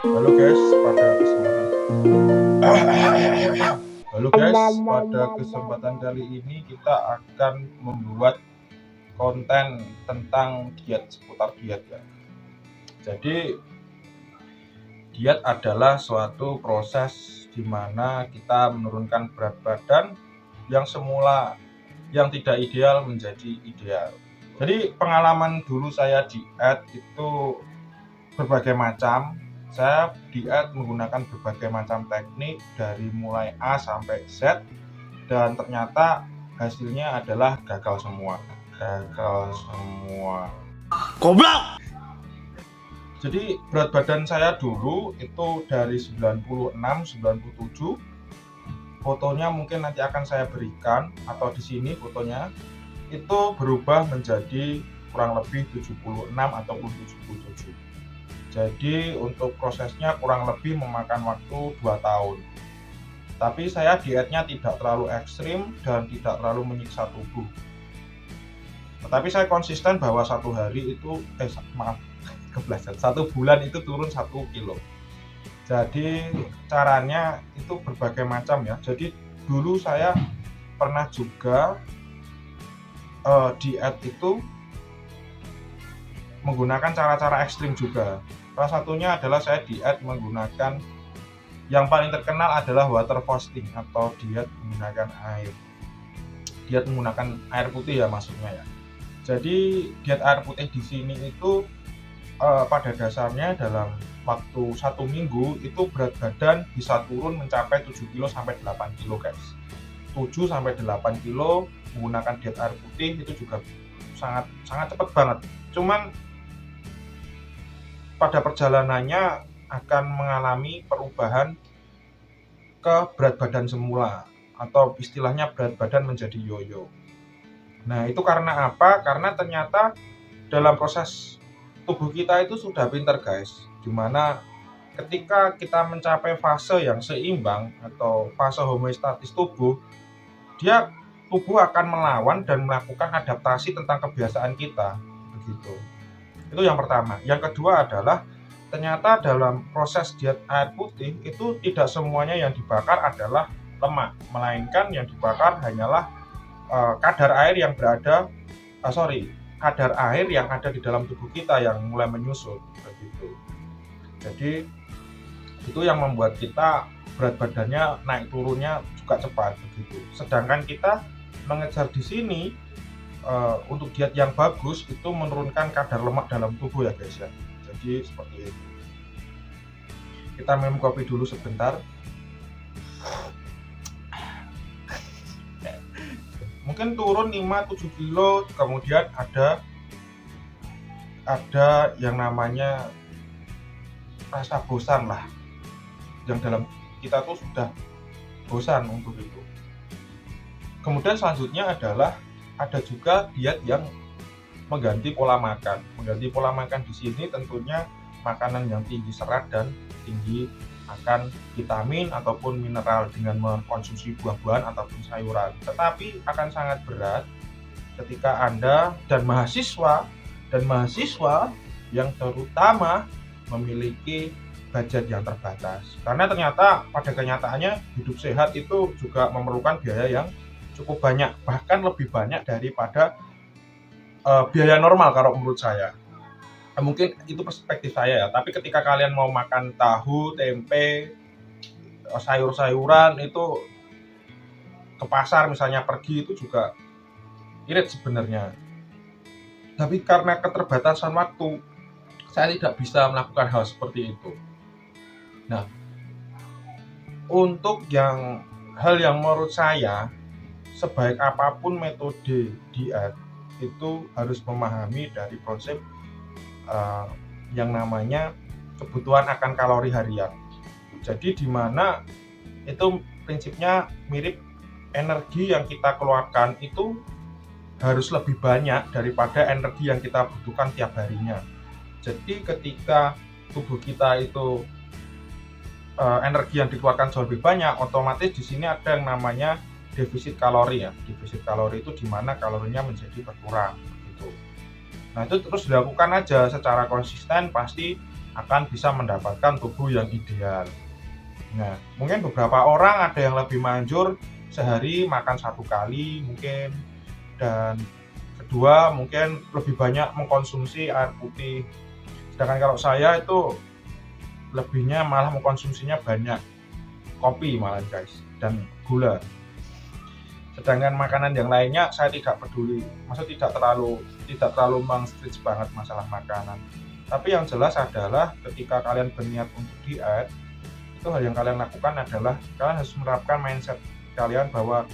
Halo guys, pada kesempatan Halo guys, pada kesempatan kali ini kita akan membuat konten tentang diet, seputar diet ya. Jadi diet adalah suatu proses di mana kita menurunkan berat badan yang semula yang tidak ideal menjadi ideal. Jadi pengalaman dulu saya diet itu berbagai macam. Saya diet menggunakan berbagai macam teknik dari mulai A sampai Z, dan ternyata hasilnya adalah gagal semua. Goblok! Jadi berat badan saya dulu itu dari 96, 97. Fotonya mungkin nanti akan saya berikan, atau di sini fotonya itu berubah menjadi kurang lebih 76 ataupun 77. Jadi untuk prosesnya kurang lebih memakan waktu 2 tahun. Tapi saya dietnya tidak terlalu ekstrim dan tidak terlalu menyiksa tubuh. Tetapi saya konsisten bahwa satu hari itu, kebelasan, 1 bulan itu turun 1 kilo. Jadi caranya itu berbagai macam ya. Jadi dulu saya pernah juga diet itu menggunakan cara-cara ekstrim juga. Salah satunya adalah saya diet menggunakan, yang paling terkenal adalah water fasting atau diet menggunakan air. Diet menggunakan air putih ya maksudnya ya. Jadi diet air putih di sini itu pada dasarnya dalam waktu 1 minggu itu berat badan bisa turun mencapai 7 kilo sampai 8 kilo guys. 7 sampai 8 kilo menggunakan diet air putih itu juga sangat cepat banget. Cuman pada perjalanannya akan mengalami perubahan ke berat badan semula, atau istilahnya berat badan menjadi yoyo. Nah itu karena apa? Karena ternyata dalam proses tubuh kita itu sudah pinter guys, dimana ketika kita mencapai fase yang seimbang atau fase homeostatis tubuh, tubuh akan melawan dan melakukan adaptasi tentang kebiasaan kita, begitu. Itu yang pertama. Yang kedua adalah ternyata dalam proses diet air putih itu tidak semuanya yang dibakar adalah lemak, melainkan yang dibakar hanyalah kadar air yang ada di dalam tubuh kita yang mulai menyusut, begitu. Jadi itu yang membuat kita berat badannya naik turunnya juga cepat, begitu. Sedangkan kita mengejar di sini untuk diet yang bagus itu menurunkan kadar lemak dalam tubuh ya guys ya. Jadi seperti itu. Kita minum kopi dulu sebentar. Mungkin turun 5-7 kilo, kemudian ada yang namanya rasa bosan lah, yang dalam kita tuh sudah bosan untuk itu. Kemudian selanjutnya adalah ada juga diet yang mengganti pola makan. Mengganti pola makan di sini tentunya makanan yang tinggi serat dan tinggi akan vitamin ataupun mineral dengan mengkonsumsi buah-buahan ataupun sayuran. Tetapi akan sangat berat ketika Anda dan mahasiswa yang terutama memiliki budget yang terbatas. Karena ternyata pada kenyataannya hidup sehat itu juga memerlukan biaya yang cukup banyak, bahkan lebih banyak daripada biaya normal kalau menurut saya. Mungkin itu perspektif saya ya, tapi ketika kalian mau makan tahu, tempe, sayur-sayuran itu ke pasar misalnya, pergi itu juga irit sebenarnya. Tapi karena keterbatasan waktu, saya tidak bisa melakukan hal seperti itu. Nah, untuk hal yang menurut saya, sebaik apapun metode diet itu harus memahami dari konsep yang namanya kebutuhan akan kalori harian. Jadi di mana itu prinsipnya mirip, energi yang kita keluarkan itu harus lebih banyak daripada energi yang kita butuhkan tiap harinya. Jadi ketika tubuh kita itu energi yang dikeluarkan jauh lebih banyak, otomatis di sini ada yang namanya defisit kalori ya. Defisit kalori itu di mana kalorinya menjadi berkurang gitu. Nah itu terus dilakukan aja secara konsisten, pasti akan bisa mendapatkan tubuh yang ideal. Nah, mungkin beberapa orang ada yang lebih manjur sehari makan 1 kali mungkin, dan kedua mungkin lebih banyak mengkonsumsi air putih. Sedangkan kalau saya itu lebihnya malah mengkonsumsinya banyak kopi malah guys, dan gula. Sedangkan makanan yang lainnya saya tidak peduli, maksudnya tidak terlalu mengstretch banget masalah makanan. Tapi yang jelas adalah ketika kalian berniat untuk diet, itu hal yang kalian lakukan adalah kalian harus menerapkan mindset kalian bahwa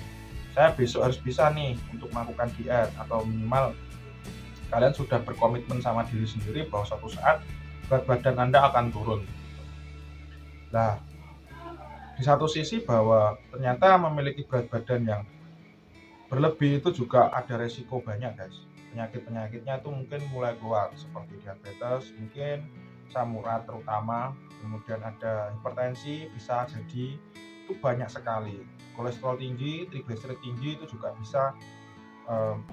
saya besok harus bisa nih untuk melakukan diet, atau minimal kalian sudah berkomitmen sama diri sendiri bahwa suatu saat berat badan Anda akan turun. Nah, di satu sisi bahwa ternyata memiliki berat badan yang berlebih itu juga ada resiko banyak guys. Penyakit-penyakitnya itu mungkin mulai keluar seperti diabetes, mungkin asam urat terutama, kemudian ada hipertensi bisa jadi, itu banyak sekali. Kolesterol tinggi, trigliserid tinggi itu juga bisa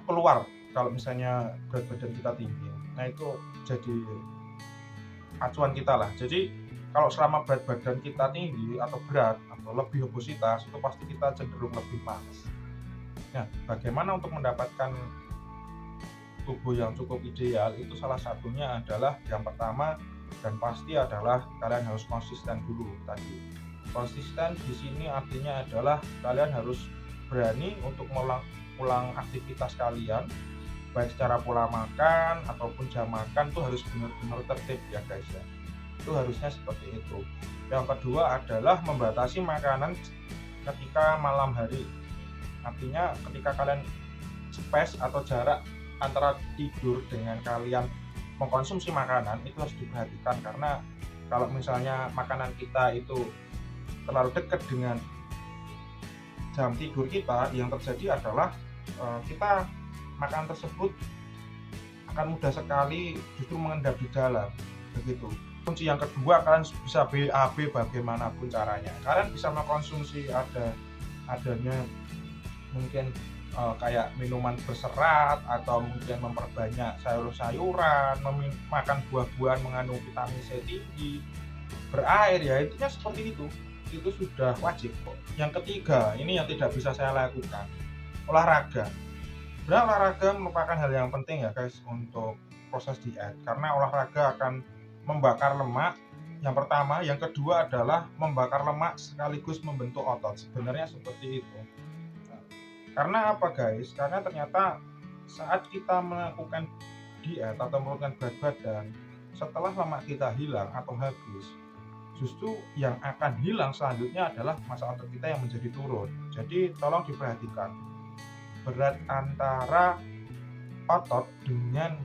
keluar kalau misalnya berat badan kita tinggi. Nah itu jadi acuan kita lah. Jadi kalau selama berat badan kita tinggi atau berat atau lebih obesitas, itu pasti kita cenderung lebih malas. Nah, bagaimana untuk mendapatkan tubuh yang cukup ideal? Itu salah satunya adalah yang pertama dan pasti adalah kalian harus konsisten dulu tadi. Konsisten di sini artinya adalah kalian harus berani untuk mengulang aktivitas kalian, baik secara pola makan ataupun jam makan itu harus benar-benar tertib ya guys ya. Itu harusnya seperti itu. Yang kedua adalah membatasi makanan ketika malam hari. Artinya ketika kalian space atau jarak antara tidur dengan kalian mengkonsumsi makanan itu harus diperhatikan, karena kalau misalnya makanan kita itu terlalu dekat dengan jam tidur kita, yang terjadi adalah kita makanan tersebut akan mudah sekali justru mengendap di dalam begitu. Kunci yang kedua, kalian bisa BAB bagaimanapun caranya. Kalian bisa mengkonsumsi adanya mungkin kayak minuman berserat, atau mungkin memperbanyak sayur-sayuran, makan buah-buahan mengandung vitamin C tinggi, berair, ya intinya seperti itu sudah wajib kok. Yang ketiga, ini yang tidak bisa saya lakukan, olahraga. Sebenarnya olahraga merupakan hal yang penting ya guys untuk proses diet, karena olahraga akan membakar lemak yang pertama, yang kedua adalah membakar lemak sekaligus membentuk otot. Sebenarnya seperti itu. Karena apa guys? Karena ternyata saat kita melakukan diet atau menurunkan berat badan, setelah lemak kita hilang atau habis, justru yang akan hilang selanjutnya adalah massa otot kita yang menjadi turun. Jadi tolong diperhatikan, berat antara otot dengan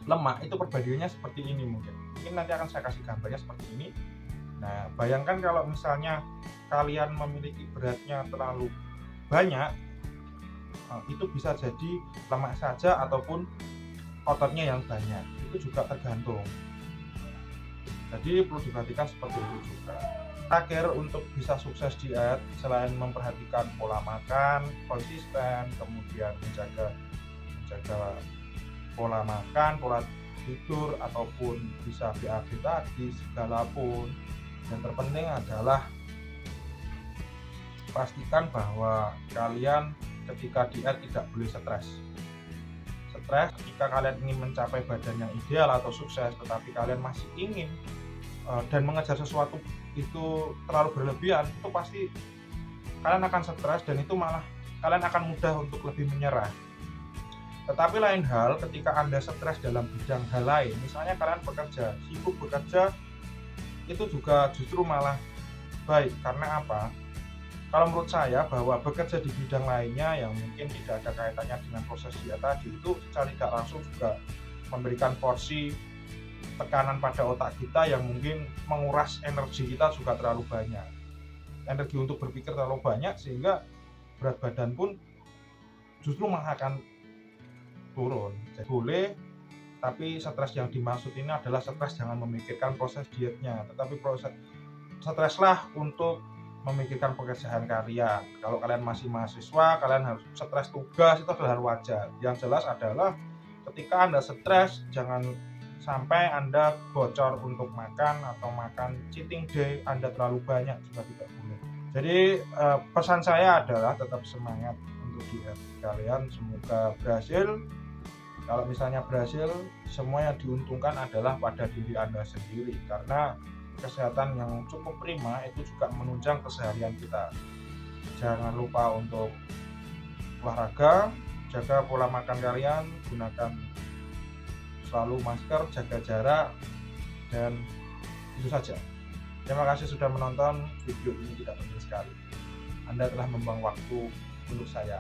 lemak itu perbandingannya seperti ini. Mungkin nanti akan saya kasih gambarnya seperti ini. Nah, bayangkan kalau misalnya kalian memiliki beratnya terlalu banyak, itu bisa jadi lemak saja ataupun ototnya yang banyak, itu juga tergantung. Jadi perlu diperhatikan seperti itu juga. Terakhir, untuk bisa sukses diet, selain memperhatikan pola makan konsisten, kemudian menjaga pola makan, pola tidur, ataupun bisa BAB tadi, segala pun, yang terpenting adalah pastikan bahwa kalian ketika diet tidak boleh stres ketika kalian ingin mencapai badan yang ideal atau sukses, tetapi kalian masih ingin dan mengejar sesuatu itu terlalu berlebihan, itu pasti kalian akan stres, dan itu malah kalian akan mudah untuk lebih menyerah. Tetapi lain hal ketika Anda stres dalam bidang hal lain, misalnya kalian sibuk bekerja, itu juga justru malah baik. Karena apa? Kalau menurut saya, bahwa bekerja di bidang lainnya yang mungkin tidak ada kaitannya dengan proses diet tadi, itu secara tidak langsung juga memberikan porsi tekanan pada otak kita yang mungkin menguras energi kita juga terlalu banyak. Energi untuk berpikir terlalu banyak, sehingga berat badan pun justru malah akan turun. Jadi boleh, tapi stres yang dimaksud ini adalah stres jangan memikirkan proses dietnya, tetapi streslah untuk memikirkan pekerjaan kalian. Kalau kalian masih mahasiswa, kalian harus stres tugas, itu adalah wajar. Yang jelas adalah ketika Anda stres, jangan sampai Anda bocor untuk makan atau makan cheating day Anda terlalu banyak juga tidak boleh. Jadi pesan saya adalah tetap semangat untuk diet kalian, semoga berhasil. Kalau misalnya berhasil, semua yang diuntungkan adalah pada diri Anda sendiri, karena kesehatan yang cukup prima itu juga menunjang keseharian kita. Jangan lupa untuk olahraga, jaga pola makan kalian, gunakan selalu masker, jaga jarak, dan itu saja. Terima kasih sudah menonton. Video ini tidak penting sekali. Anda telah membuang waktu untuk saya.